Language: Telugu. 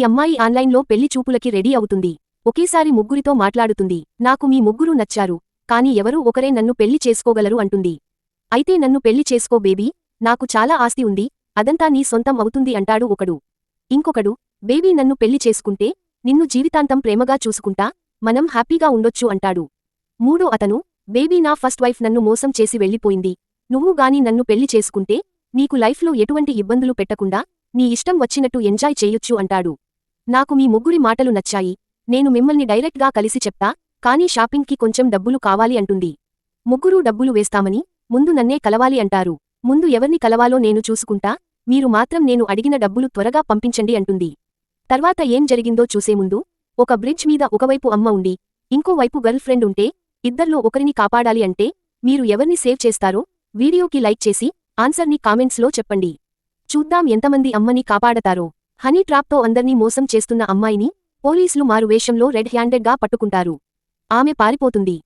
అమ్మాయి ఆన్లైన్లో పెళ్లి చూపులకి రెడీ అవుతుంది. ఒకేసారి ముగ్గురితో మాట్లాడుతుంది. నాకు మీ ముగ్గురు నచ్చారు, కాని ఎవరూ ఒకరే నన్ను పెళ్లి చేసుకోగలరు అంటుంది. అయితే నన్ను పెళ్లి చేసుకో బేబీ, నాకు చాలా ఆస్తి ఉంది, అదంతా నీ సొంతం అవుతుంది అంటాడు ఒకడు. ఇంకొకడు, బేబీ నన్ను పెళ్లి చేసుకుంటే నిన్ను జీవితాంతం ప్రేమగా చూసుకుంటా, మనం హ్యాపీగా ఉండొచ్చు అంటాడు. మూడో అతను, బేబీ నా ఫస్ట్ వైఫ్ నన్ను మోసం చేసి వెళ్ళిపోయింది, నువ్వు గాని నన్ను పెళ్లి చేసుకుంటే నీకు లైఫ్లో ఎటువంటి ఇబ్బందులు పెట్టకుండా నీ ఇష్టం వచ్చినట్టు ఎంజాయ్ చేయొచ్చు అంటాడు. నాకు మీ ముగ్గురి మాటలు నచ్చాయి, నేను మిమ్మల్ని డైరెక్ట్గా కలిసి చెప్తా, కానీ షాపింగ్కి కొంచెం డబ్బులు కావాలి అంటుంది. ముగ్గురూ డబ్బులు వేస్తామని ముందు నన్నే కలవాలి అంటారు. ముందు ఎవర్ని కలవాలో నేను చూసుకుంటా, మీరు మాత్రం నేను అడిగిన డబ్బులు త్వరగా పంపించండి అంటుంది. తర్వాత ఏం జరిగిందో చూసే ముందు, ఒక బ్రిడ్జ్ మీద ఒకవైపు అమ్మ ఉండి ఇంకోవైపు గర్ల్ ఫ్రెండ్ ఉంటే ఇద్దర్లో ఒకరిని కాపాడాలి అంటే మీరు ఎవర్ని సేవ్ చేస్తారో వీడియోకి లైక్ చేసి ఆన్సర్ని కామెంట్స్లో చెప్పండి. చూద్దాం ఎంతమంది అమ్మని కాపాడతారో. హనీ ట్రాప్తో అందర్నీ మోసం చేస్తున్న అమ్మాయిని పోలీసులు మారువేషంలో రెడ్ హ్యాండెడ్గా పట్టుకుంటారు. ఆమె పారిపోతుంది.